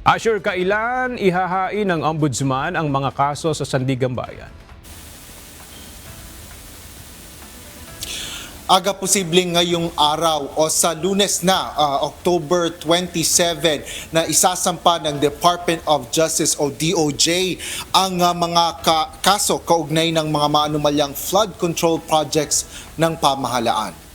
Asher, kailan ihahain ng Ombudsman ang mga kaso sa Sandigan Bayan? Aga posibleng ngayong araw o sa Lunes na, October 27, na isasampa ng Department of Justice o DOJ ang mga kaso kaugnay ng mga maanumalyang flood control projects ng pamahalaan.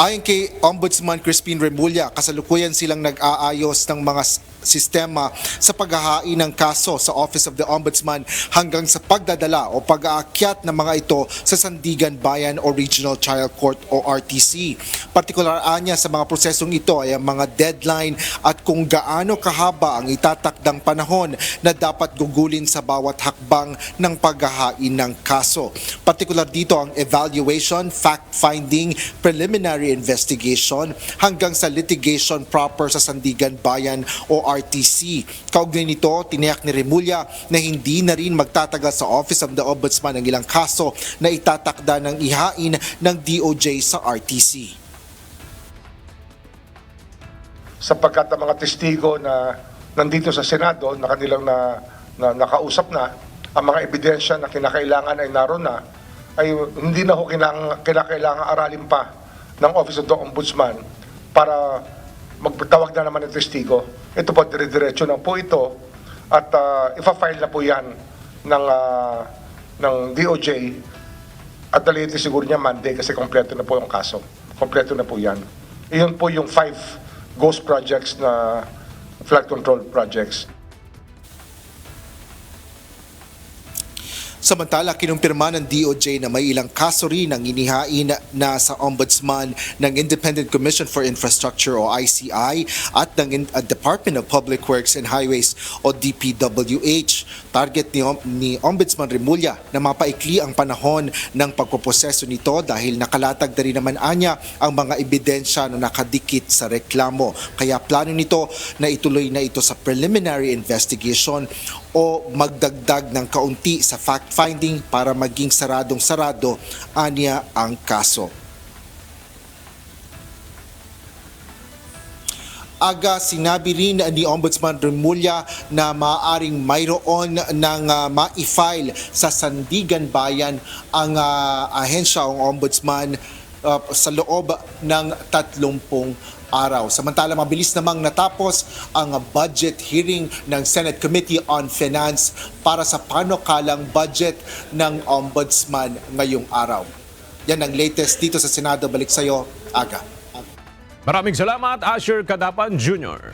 Ayon kay Ombudsman Crispin Remulla, kasalukuyan silang nag-aayos ng mga sistema sa paghahain ng kaso sa Office of the Ombudsman hanggang sa pagdadala o pag-aakyat ng mga ito sa Sandigan Bayan o Regional Trial Court o RTC. Partikular niya sa mga prosesong ito ay ang mga deadline at kung gaano kahaba ang itatakdang panahon na dapat gugulin sa bawat hakbang ng paghahain ng kaso. Partikular dito ang evaluation, fact-finding, preliminary investigation hanggang sa litigation proper sa Sandigan Bayan o RTC. Kaugnay nito, tiniyak ni Remulla na hindi na rin magtatagal sa Office of the Ombudsman ang ilang kaso na itatakda ng ihain ng DOJ sa RTC. Sapagkat ang mga testigo na nandito sa Senado na kanilang nakausap na, ang mga ebidensya na kinakailangan ay naroon na, ay hindi na ho kinakailangan aralin pa ng Office of the Ombudsman para magtawag na naman ng testigo. Ito po, dire-diretso na po ito at ipa-file na po yan ng DOJ at the latest siguro niya Monday kasi kompleto na po yung kaso. Kompleto na po yan. Iyon po yung 5 ghost projects na flood control projects. Samantala, kinumpirma ng DOJ na may ilang kaso rin ang inihain na sa Ombudsman ng Independent Commission for Infrastructure o ICI at ng Department of Public Works and Highways o DPWH. Target ni Ombudsman Remulla na mapaikli ang panahon ng pagpoproseso nito dahil nakalatag na rin naman anya ang mga ebidensya na nakadikit sa reklamo. Kaya plano nito na ituloy na ito sa preliminary investigation o magdagdag ng kaunti sa fact-finding para maging saradong-sarado anya ang kaso. Aga sinabi rin ni Ombudsman Remulla na maaaring mayroon ng ma-file sa Sandigan Bayan ang ahensya o Ombudsman sa loob ng 30 araw. Samantala, mabilis namang natapos ang budget hearing ng Senate Committee on Finance para sa panukalang budget ng Ombudsman ngayong araw. Yan ang latest dito sa Senado. Balik sa iyo, Aga. Maraming salamat, Asher Kadapan Jr.